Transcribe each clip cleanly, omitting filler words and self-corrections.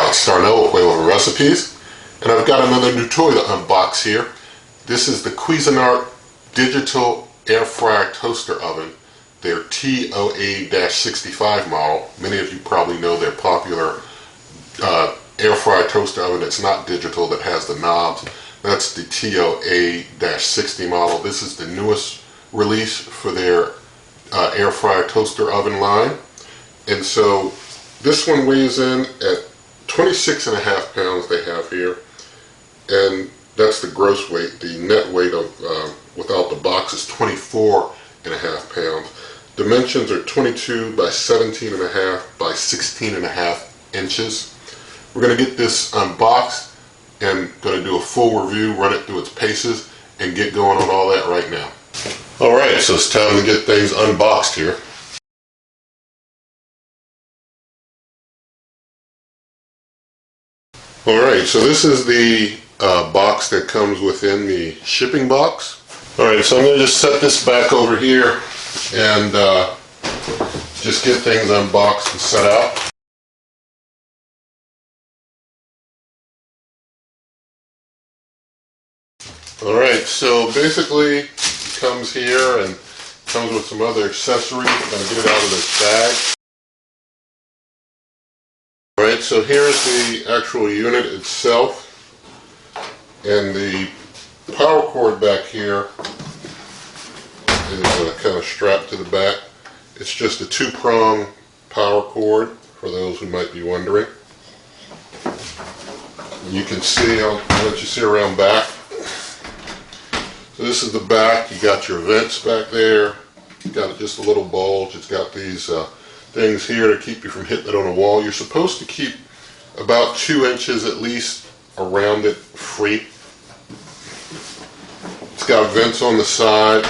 Alright, starting out with our recipes, and I've got another new toy to unbox here. This is the Cuisinart Digital Air Fryer Toaster Oven, their TOA-65 model. Many of you probably know their popular air fryer toaster oven that's not digital, that has the knobs. That's the TOA-60 model. This is the newest release for their air fryer toaster oven line. And so this one weighs in at 26.5 pounds they have here, and that's the gross weight. The net weight of without the box is 24.5 pounds. Dimensions are 22 by 17.5 by 16.5 inches. We're going to get this unboxed and going to do a full review, run it through its paces, and get going on all that right now. Alright, so it's time to get things unboxed here. Alright, so this is the box that comes within the shipping box. Alright, so I'm going to just set this back over here and just get things unboxed and set out. Alright, so basically it comes here and comes with some other accessories. I'm going to get it out of this bag. Alright, so here's the actual unit itself, and the power cord back here is kind of strapped to the back. It's just a 2-prong power cord, for those who might be wondering. You can see, I'll let you see around back. So this is the back. You got your vents back there. You got just a little bulge. It's got these things here to keep you from hitting it on a wall. You're supposed to keep about 2 inches at least around it free. It's got vents on the side.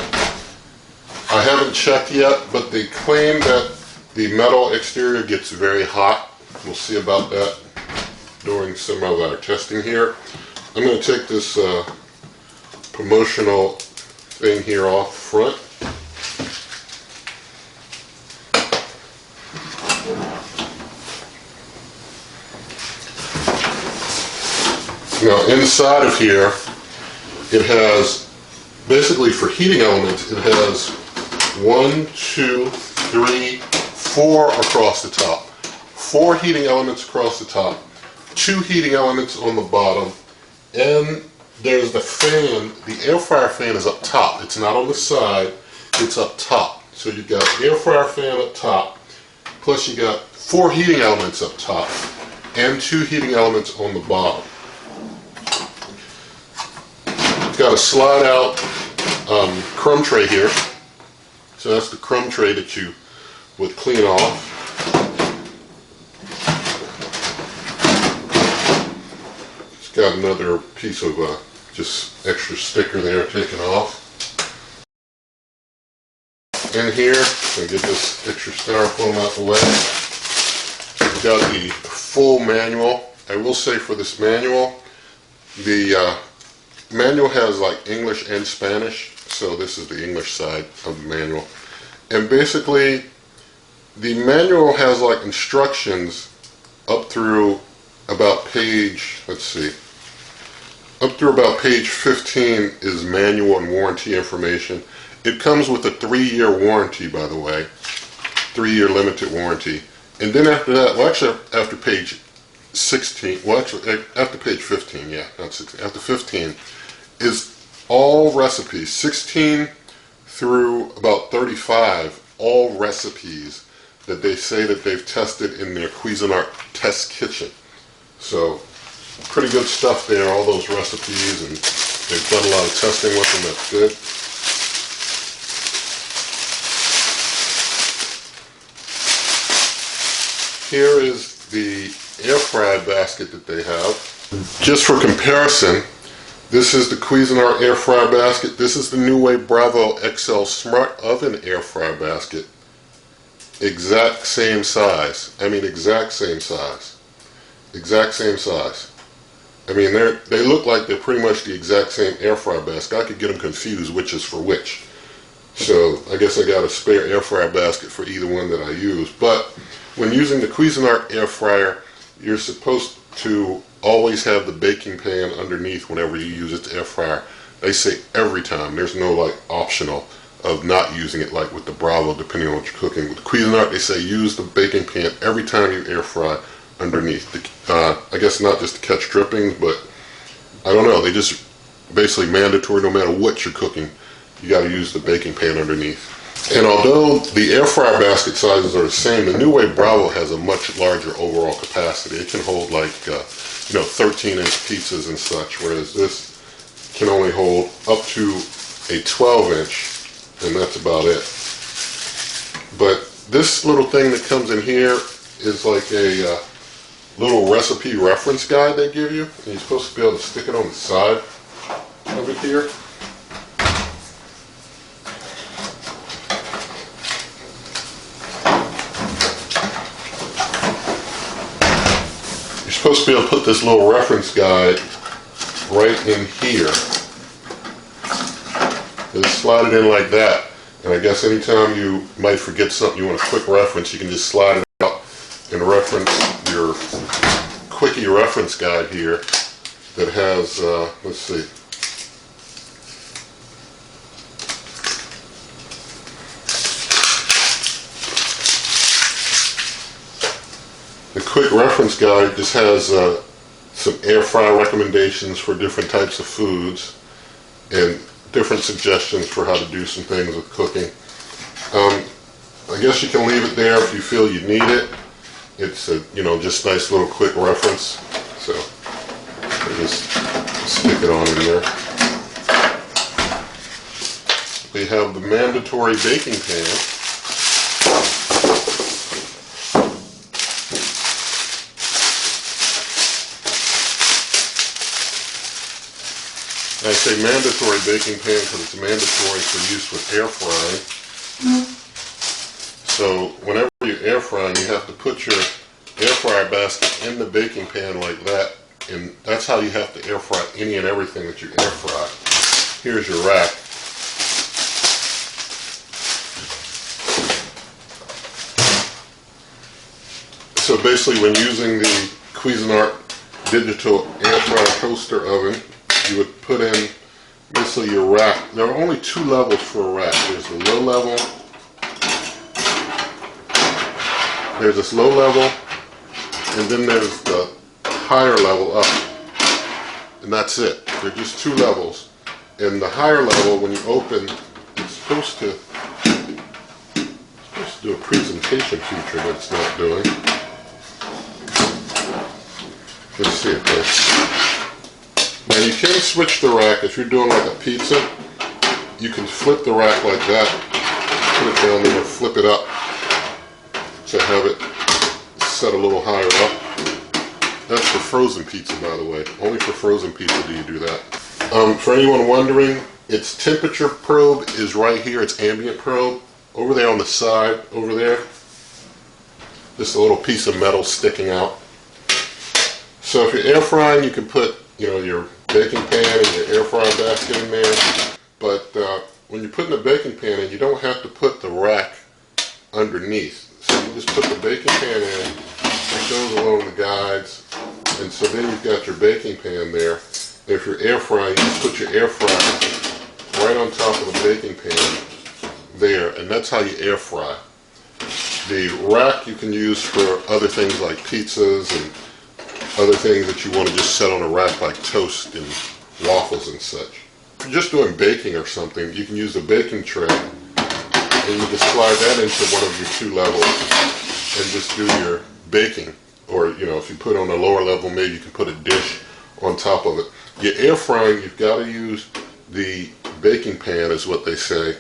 I haven't checked yet, but they claim that the metal exterior gets very hot. We'll see about that during some of our testing here. I'm going to take this promotional thing here off front. Now inside of here, it has, basically for heating elements, it has 1, 2, 3, 4 across the top. 4 heating elements across the top, 2 heating elements on the bottom, and there's the fan. The air fryer fan is up top. It's not on the side, it's up top. So you've got air fryer fan up top, plus you got 4 heating elements up top, and 2 heating elements on the bottom. It's got a slide out crumb tray here. So that's the crumb tray that you would clean off. It's got another piece of just extra sticker there taken off. In here, I'm going to get this extra styrofoam out the way. We've got the full manual. I will say for this manual, the manual has like English and Spanish, so this is the English side of the manual. And basically, the manual has like instructions up through about page, let's see, up through about page 15 is manual and warranty information. It comes with a 3-year warranty, by the way, 3-year limited warranty. And then after that, well actually after page 16, well actually after page 15, yeah, not 16, after 15 is all recipes, 16 through about 35, all recipes that they say that they've tested in their Cuisinart test kitchen. So pretty good stuff there, all those recipes, and they've done a lot of testing with them. That's good. Here is the air fryer basket that they have. Just for comparison, this is the Cuisinart air fryer basket. This is the NuWave Bravo XL Smart Oven Air Fryer basket. Exact same size. I mean, exact same size. Exact same size. I mean, they look like they're pretty much the exact same air fryer basket. I could get them confused which is for which. So I guess I got a spare air fryer basket for either one that I use. But when using the Cuisinart air fryer, you're supposed to always have the baking pan underneath whenever you use it to air fryer. They say every time. There's no like optional of not using it, like with the Bravo, depending on what you're cooking. With the Cuisinart, they say use the baking pan every time you air fry underneath. I guess not just to catch drippings, but I don't know. They just basically mandatory, no matter what you're cooking, you got to use the baking pan underneath. And although the air fryer basket sizes are the same, the NuWave Bravo has a much larger overall capacity. It can hold like 13-inch pizzas and such, whereas this can only hold up to a 12-inch, and that's about it. But this little thing that comes in here is like a little recipe reference guide they give you, and you're supposed to be able to stick it on the side of it here. You're supposed to be able to put this little reference guide right in here. Just slide it in like that, and I guess anytime you might forget something you want a quick reference, you can just slide it out and reference your quickie reference guide here that has, let's see, the quick reference guide just has some air fry recommendations for different types of foods and different suggestions for how to do some things with cooking. I guess you can leave it there if you feel you need it. It's a, just nice little quick reference. So I just stick it on in there. We have the mandatory baking pan. I say mandatory baking pan because it's mandatory for use with air frying. So whenever you're air frying, you have to put your air fryer basket in the baking pan like that, and that's how you have to air fry any and everything that you air fry. Here's your rack. So basically, when using the Cuisinart digital air fryer toaster oven, you would put in basically your rack. There are only two levels for a rack. There's the low level. There's this low level, and then there's the higher level up. And that's it. They're just two levels. And the higher level, when you open, it's supposed to do a presentation feature that it's not doing. Let's see if this. Now you can switch the rack. If you're doing like a pizza, you can flip the rack like that, put it down there, flip it up to have it set a little higher up. That's for frozen pizza, by the way. Only for frozen pizza do you do that. For anyone wondering, its temperature probe is right here. It's ambient probe. Over there on the side, over there, just a little piece of metal sticking out. So if you're air frying, you can put your baking pan and your air fryer basket in there, but when you're putting the baking pan in, you don't have to put the rack underneath. So you just put the baking pan in, it goes along the guides, and so then you've got your baking pan there. If you're air frying, you just put your air fryer right on top of the baking pan there, and that's how you air fry. The rack you can use for other things like pizzas and other things that you want to just set on a rack like toast and waffles and such. If you're just doing baking or something, you can use a baking tray and you can slide that into one of your two levels and just do your baking. Or if you put on a lower level, maybe you can put a dish on top of it. Your air frying, you've got to use the baking pan is what they say,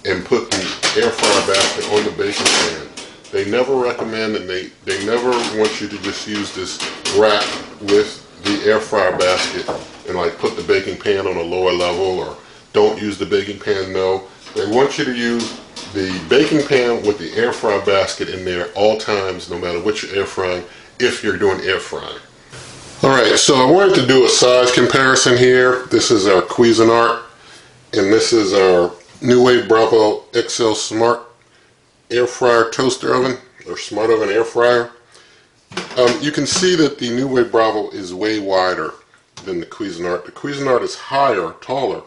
and put the air fryer basket on the baking pan. They never recommend, and they never want you to just use this rack with the air fryer basket and like put the baking pan on a lower level, or don't use the baking pan. No, they want you to use the baking pan with the air fryer basket in there all times, no matter what you're air frying, if you're doing air frying. Alright, so I wanted to do a size comparison here. This is our Cuisinart, and this is our NuWave Bravo XL Smart Air Fryer Toaster Oven, or Smart Oven Air Fryer. You can see that the NuWave Bravo is way wider than the Cuisinart. The Cuisinart is higher, taller,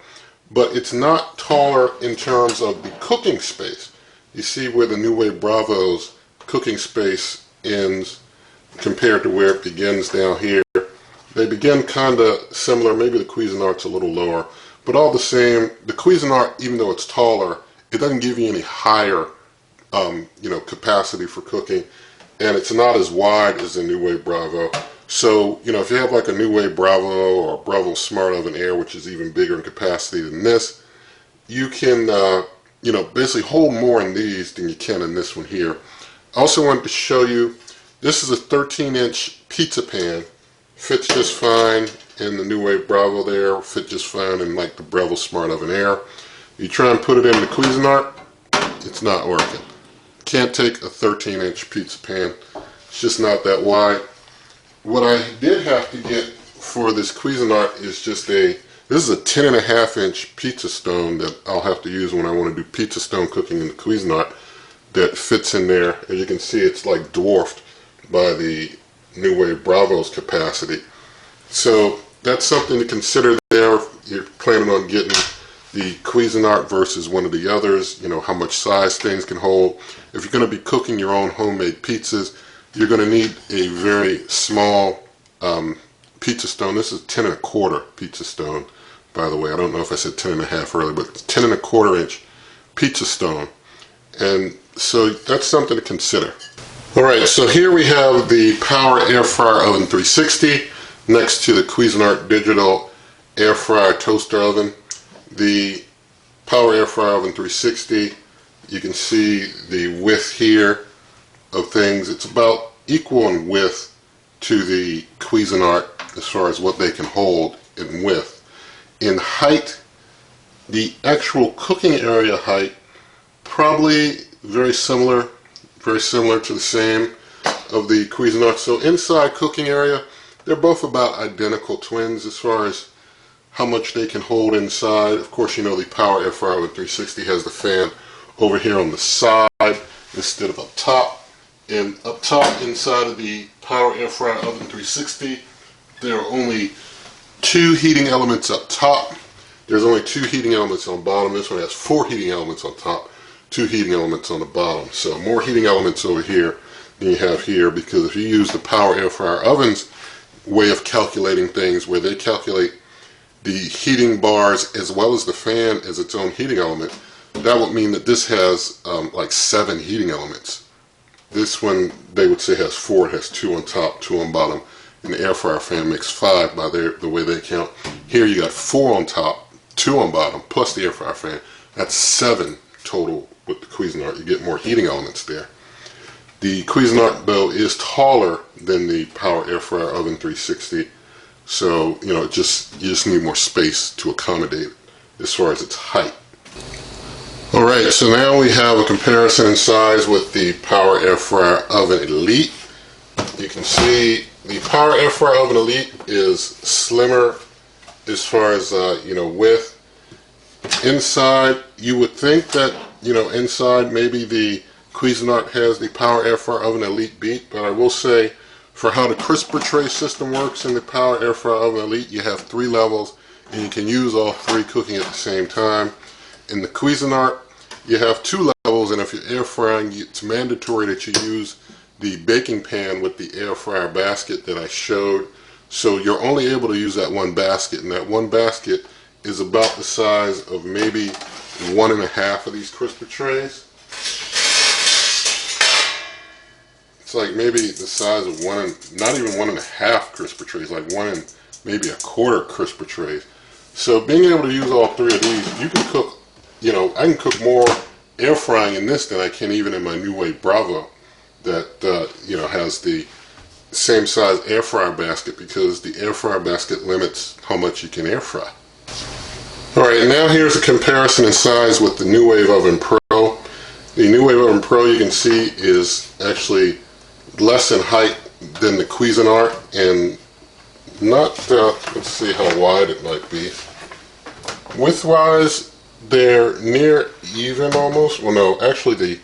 but it's not taller in terms of the cooking space. You see where the NuWave Bravo's cooking space ends compared to where it begins down here. They begin kind of similar. Maybe the Cuisinart's a little lower, but all the same, the Cuisinart, even though it's taller, it doesn't give you any higher capacity for cooking, and it's not as wide as the NuWave Bravo. So, if you have like a NuWave Bravo or a Breville Smart Oven Air, which is even bigger in capacity than this, you can, basically hold more in these than you can in this one here. I also wanted to show you, this is a 13-inch pizza pan. Fits just fine in the NuWave Bravo there, fit just fine in like the Breville Smart Oven Air. You try and put it in the Cuisinart, it's not working. Can't take a 13-inch pizza pan. It's just not that wide. What I did have to get for this Cuisinart is just this is a 10.5-inch pizza stone that I'll have to use when I want to do pizza stone cooking in the Cuisinart, that fits in there. As you can see, it's like dwarfed by the NuWave Bravo's capacity. So that's something to consider there if you're planning on getting the Cuisinart versus one of the others, how much size things can hold. If you're going to be cooking your own homemade pizzas, you're going to need a very small pizza stone. This is 10 1/4 pizza stone, by the way. I don't know if I said 10 1/2 earlier, but it's 10 1/4-inch pizza stone. And so that's something to consider. Alright, so here we have the Power Airfryer Oven 360 next to the Cuisinart Digital Airfryer Toaster Oven. The Power Airfryer Oven 360, you can see the width here of things. It's about equal in width to the Cuisinart as far as what they can hold in width. In height, the actual cooking area height, probably very similar to the same of the Cuisinart. So inside cooking area, they're both about identical twins as far as how much they can hold inside. Of course, the Power Airfryer Oven 360 has the fan over here on the side instead of up top. And up top inside of the Power Airfryer Oven 360, there are only 2 heating elements up top. There's only 2 heating elements on the bottom. This one has 4 heating elements on top, 2 heating elements on the bottom. So more heating elements over here than you have here, because if you use the Power Airfryer Oven's way of calculating things, where they calculate the heating bars as well as the fan as its own heating element, that would mean that this has like 7 heating elements. This one, they would say, has 4. It has 2 on top, 2 on bottom, and the air fryer fan makes 5 by the way they count. Here you got 4 on top, 2 on bottom, plus the air fryer fan. That's 7 total with the Cuisinart. You get more heating elements there. The Cuisinart, though, is taller than the Power Airfryer Oven 360, so you just need more space to accommodate it as far as its height. Alright, so now we have a comparison in size with the Power Airfryer Oven Elite. You can see the Power Airfryer Oven Elite is slimmer as far as width. Inside, you would think that inside maybe the Cuisinart has the Power Airfryer Oven Elite beat, but I will say, for how the crisper tray system works in the Power Airfryer Oven Elite, you have 3 levels and you can use all 3 cooking at the same time. In the Cuisinart, you have 2 levels, and if you're air frying, it's mandatory that you use the baking pan with the air fryer basket that I showed. So you're only able to use that one basket, and that one basket is about the size of maybe 1 1/2 of these crisper trays. It's like maybe the size of not even 1 1/2 crisper trays, like 1 and maybe 1/4 crisper trays. So being able to use all 3 of these, you can cook, I can cook more air frying in this than I can even in my NuWave Bravo that, has the same size air fryer basket, because the air fryer basket limits how much you can air fry. Alright, now here's a comparison in size with the NuWave Oven Pro. The NuWave Oven Pro, you can see, is actually less in height than the Cuisinart, and not, let's see how wide it might be. Width-wise, they're near even almost. Well, no, actually,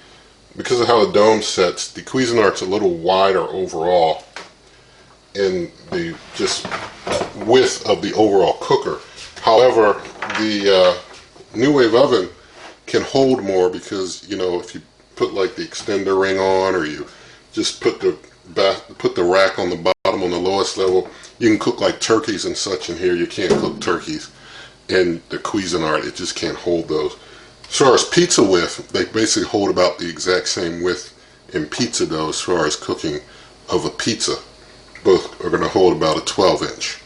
because of how the dome sets, the Cuisinart's a little wider overall in the just width of the overall cooker. However, the NuWave oven can hold more because, you know, if you put like the extender ring on, or you just put the rack on the bottom on the lowest level, you can cook like turkeys and such in here. You can't cook turkeys in the Cuisinart. It just can't hold those. As far as pizza width, they basically hold about the exact same width in pizza dough as far as cooking of a pizza. Both are going to hold about a 12-inch.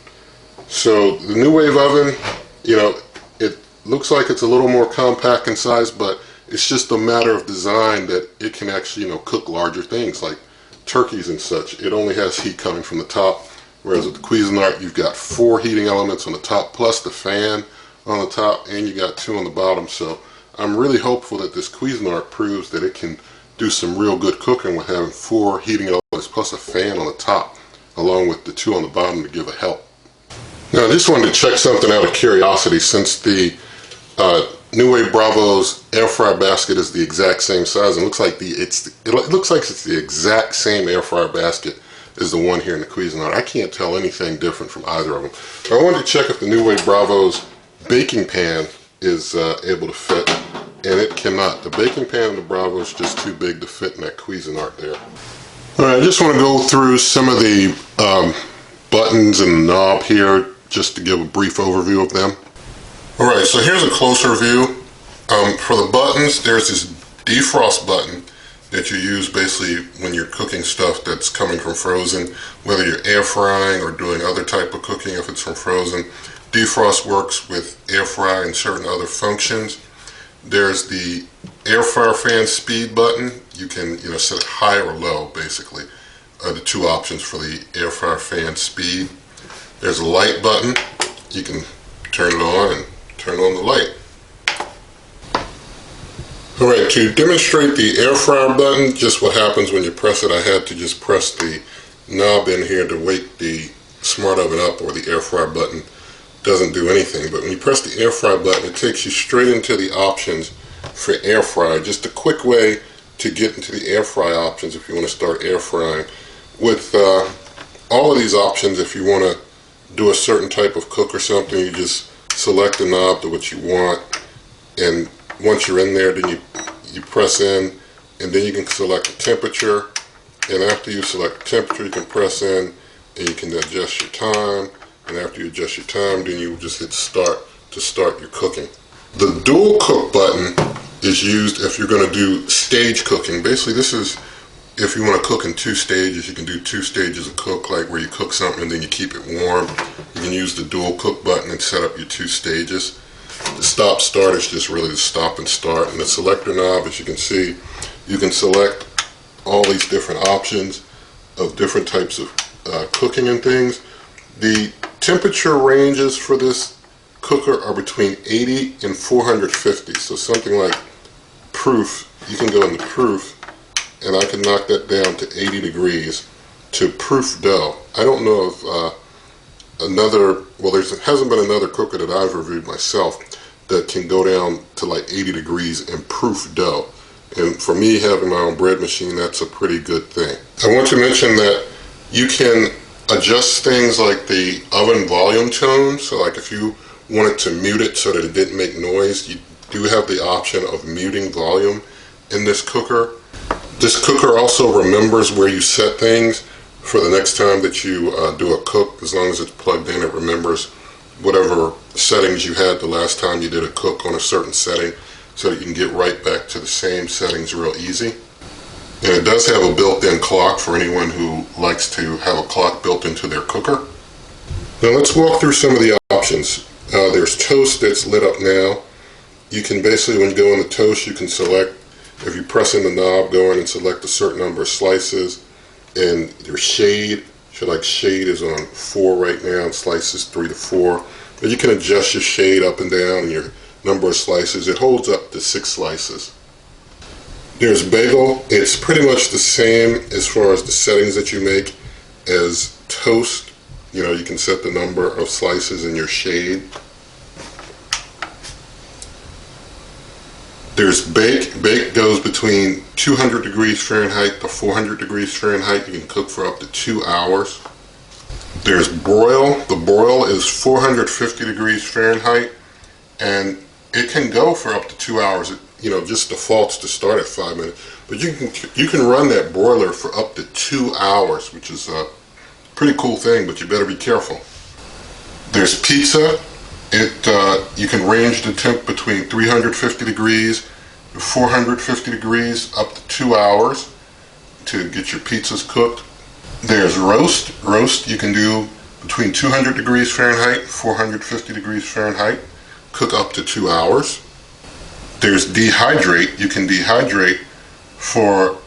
So the NuWave oven, you know, it looks like it's a little more compact in size, but it's just a matter of design that it can actually, you know, cook larger things like turkeys and such. It only has heat coming from the top, whereas with the Cuisinart, you've got 4 heating elements on the top, plus the fan on the top, and you got 2 on the bottom. So I'm really hopeful that this Cuisinart proves that it can do some real good cooking with having 4 heating elements plus a fan on the top, along with the 2 on the bottom to give a help. Now, I just wanted to check something out of curiosity. Since the NuWave Bravo's air fryer basket is the exact same size, and it looks like it's the exact same air fryer basket as the one here in the Cuisinart. I can't tell anything different from either of them. I wanted to check if the NuWave Bravo's baking pan is able to fit, and it cannot. The baking pan in the Bravo is just too big to fit in that Cuisinart there. Alright, I just want to go through some of the buttons and the knob here just to give a brief overview of them. Alright, so here's a closer view. For the buttons, there's this defrost button that you use basically when you're cooking stuff that's coming from frozen, whether you're air frying or doing other type of cooking if it's from frozen. Defrost works with air fry and certain other functions. There's the air fryer fan speed button. You can, you know, set it high or low, basically, are the 2 options for the air fryer fan speed. There's a light button. You can turn it on and turn on the light. Alright, to demonstrate the air fryer button, just what happens when you press it, I had to just press the knob in here to wake the smart oven up, or the air fryer button doesn't do anything. But when you press the air fry button, it takes you straight into the options for air fry. Just a quick way to get into the air fry options if you want to start air frying. With all of these options, if you want to do a certain type of cook or something, you just select the knob to what you want, and once you're in there, then you press in, and then you can select the temperature, and after you select the temperature, you can press in and you can adjust your time, and after you adjust your time, then you just hit start to start your cooking. The dual cook button is used if you're going to do stage cooking. Basically, this is if you want to cook in 2 stages. You can do 2 stages of cook, like where you cook something and then you keep it warm. You can use the dual cook button and set up your 2 stages. The stop start is just really the stop and start, and the selector knob, as you can see, you can select all these different options of different types of cooking and things. The temperature ranges for this cooker are between 80 and 450, so something like proof, you can go into proof, and I can knock that down to 80 degrees to proof dough. I don't know if there hasn't been another cooker that I've reviewed myself that can go down to like 80 degrees and proof dough. And for me, having my own bread machine, that's a pretty good thing. I want to mention that you can adjust things like the oven volume tone. So like if you wanted to mute it so that it didn't make noise, you do have the option of muting volume in this cooker. This cooker also remembers where you set things for the next time that you do a cook. As long as it's plugged in, it remembers whatever settings you had the last time you did a cook on a certain setting, so that you can get right back to the same settings real easy. And it does have a built-in clock for anyone who likes to have a clock built into their cooker. Now let's walk through some of the options. There's toast that's lit up now. You can basically, when you go in the toast, you can select, if you press in the knob, go in and select a certain number of slices. And your shade, shade is on 4 right now, and slices 3 to 4. But you can adjust your shade up and down and your number of slices. It holds up to 6 slices. There's bagel. It's pretty much the same as far as the settings that you make as toast. You know, you can set the number of slices in your shade. There's bake. Bake goes between 200 degrees Fahrenheit to 400 degrees Fahrenheit. You can cook for up to 2 hours. There's broil. The broil is 450 degrees Fahrenheit, and it can go for up to 2 hours. It, just defaults to start at 5 minutes, but you can run that broiler for up to 2 hours, which is a pretty cool thing. But you better be careful. There's pizza. You can range the temp between 350 degrees to 450 degrees up to 2 hours to get your pizzas cooked. There's roast. Roast you can do between 200 degrees Fahrenheit, 450 degrees Fahrenheit, cook up to 2 hours. There's dehydrate. You can dehydrate for,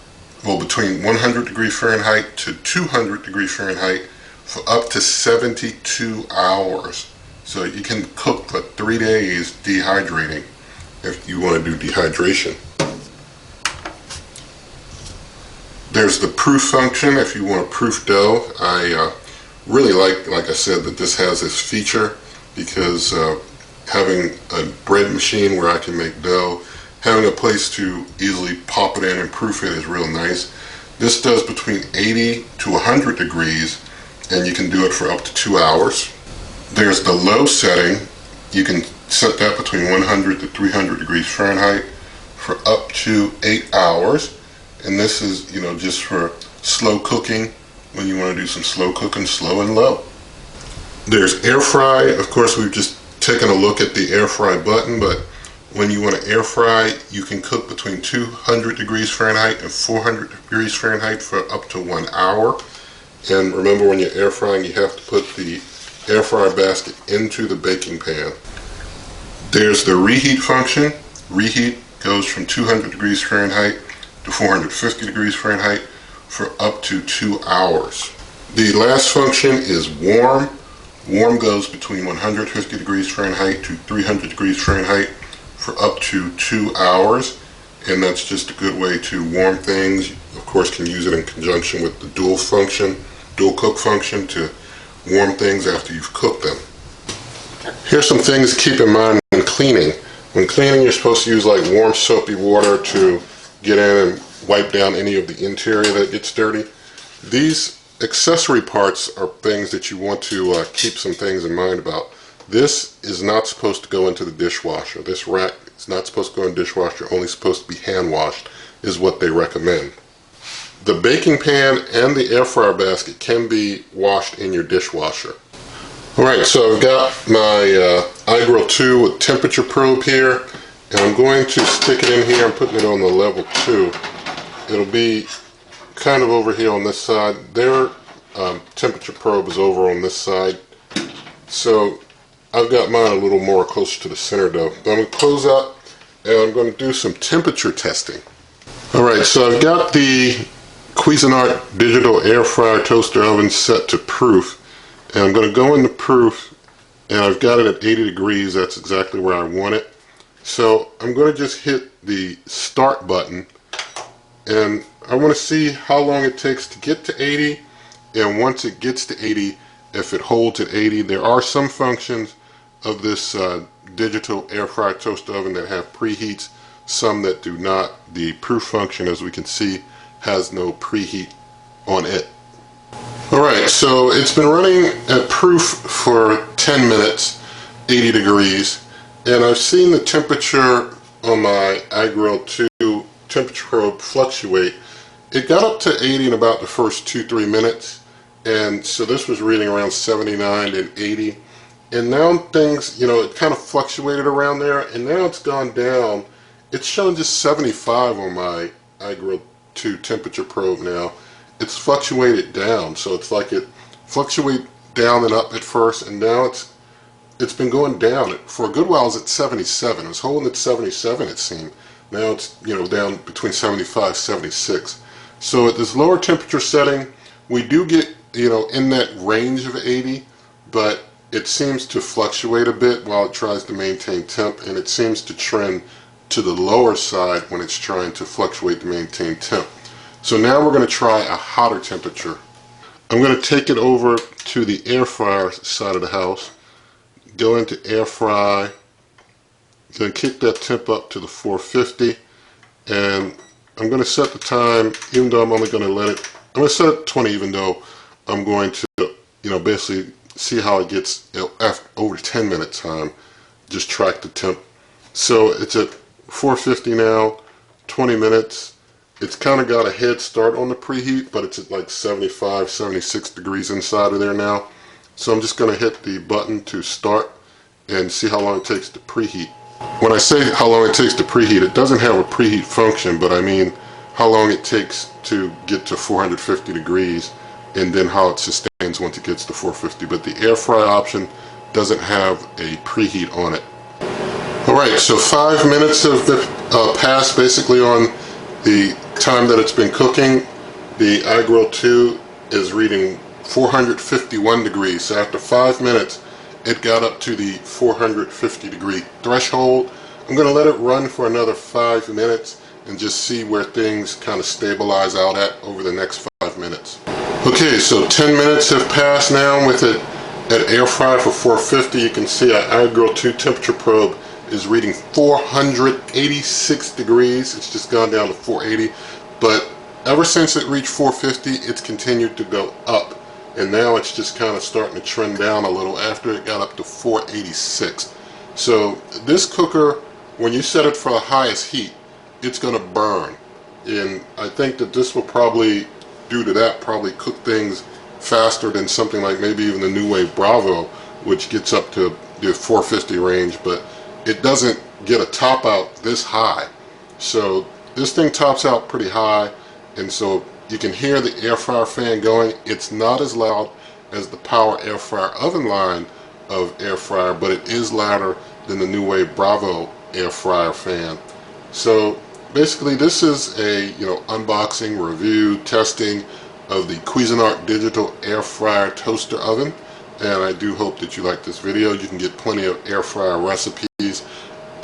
between 100 degrees Fahrenheit to 200 degrees Fahrenheit for up to 72 hours. So you can cook for 3 days dehydrating if you want to do dehydration. There's the proof function if you want to proof dough. I really like I said, that this has this feature because having a bread machine where I can make dough, having a place to easily pop it in and proof it is real nice. This does between 80 to 100 degrees, and you can do it for up to 2 hours. There's the low setting. You can set that between 100 to 300 degrees Fahrenheit for up to 8 hours. And this is, just for slow cooking when you want to do some slow cooking, slow and low. There's air fry. Of course, we've just taken a look at the air fry button, but when you want to air fry, you can cook between 200 degrees Fahrenheit and 400 degrees Fahrenheit for up to 1 hour. And remember, when you're air frying, you have to put the air fryer basket into the baking pan. There's the reheat function. Reheat goes from 200 degrees Fahrenheit to 450 degrees Fahrenheit for up to 2 hours. The last function is warm. Warm goes between 150 degrees Fahrenheit to 300 degrees Fahrenheit for up to 2 hours, and that's just a good way to warm things. You, of course, can use it in conjunction with the dual cook function to warm things after you've cooked them. Here's some things to keep in mind when cleaning. When cleaning, you're supposed to use like warm soapy water to get in and wipe down any of the interior that gets dirty. These accessory parts are things that you want to keep some things in mind about. This is not supposed to go into the dishwasher. This rack is not supposed to go in the dishwasher, only supposed to be hand washed is what they recommend. The baking pan and the air fryer basket can be washed in your dishwasher. Alright, so I've got my iGrill 2 with temperature probe here, and I'm going to stick it in here. I'm putting it on the level 2. It'll be kind of over here on this side. Their temperature probe is over on this side. So I've got mine a little more closer to the center though. But I'm going to close up and I'm going to do some temperature testing. Alright, so I've got the Cuisinart digital air fryer toaster oven set to proof. And I'm going to go into proof, and I've got it at 80 degrees. That's exactly where I want it. So I'm going to just hit the start button, and I want to see how long it takes to get to 80. And once it gets to 80, if it holds at 80, there are some functions of this digital air fryer toaster oven that have preheats, some that do not. The proof function, as we can see, has no preheat on it. Alright, so it's been running at proof for 10 minutes, 80 degrees, and I've seen the temperature on my iGrill 2 temperature probe fluctuate. It got up to 80 in about the first 2-3 minutes, and so this was reading around 79 and 80, and now things, it kind of fluctuated around there, and now it's gone down. It's showing just 75 on my iGrill 2 temperature probe now. It's fluctuated down, so it's like it fluctuated down and up at first, and now it's been going down. For a good while, it's at 77. It was holding at 77, it seemed. Now it's down between 75, 76. So at this lower temperature setting, we do get in that range of 80, but it seems to fluctuate a bit while it tries to maintain temp, and it seems to trend to the lower side when it's trying to fluctuate to maintain temp. So now we're going to try a hotter temperature. I'm going to take it over to the air fryer side of the house, go into air fry, then kick that temp up to the 450, and I'm going to set the time, even though I'm only going to I'm going to set it 20, even though I'm going to basically see how it gets after over 10 minute time. Just track the temp. So it's at 450 now, 20 minutes. It's kind of got a head start on the preheat, but it's at like 75, 76 degrees inside of there now. So I'm just going to hit the button to start and see how long it takes to preheat. When I say how long it takes to preheat, it doesn't have a preheat function, but I mean how long it takes to get to 450 degrees and then how it sustains once it gets to 450. But the air fry option doesn't have a preheat on it. Alright, so 5 minutes have passed basically on the time that it's been cooking. The iGrill 2 is reading 451 degrees. So after 5 minutes, it got up to the 450 degree threshold. I'm going to let it run for another 5 minutes and just see where things kind of stabilize out at over the next 5 minutes. Okay, so 10 minutes have passed now with it at air fry for 450. You can see our iGrill 2 temperature probe is reading 486 degrees. It's just gone down to 480, but ever since it reached 450, it's continued to go up, and now it's just kind of starting to trend down a little after it got up to 486. So this cooker, when you set it for the highest heat, it's going to burn, and I think that this will probably, due to that, probably cook things faster than something like maybe even the NuWave Bravo, which gets up to the 450 range, but it doesn't get a top out this high. So this thing tops out pretty high, and so you can hear the air fryer fan going. It's not as loud as the power air fryer oven line of air fryer, but it is louder than the NuWave Bravo air fryer fan. So basically this is a unboxing, review, testing of the Cuisinart digital air fryer toaster oven. And I do hope that you like this video. You can get plenty of air fryer recipes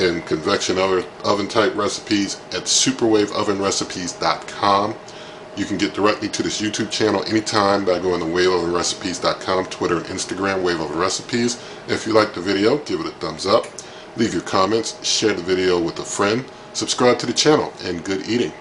and convection oven type recipes at superwaveovenrecipes.com. You can get directly to this YouTube channel anytime by going to waveovenrecipes.com, Twitter and Instagram, Wave Oven Recipes. If you like the video, give it a thumbs up. Leave your comments, share the video with a friend, subscribe to the channel, and good eating.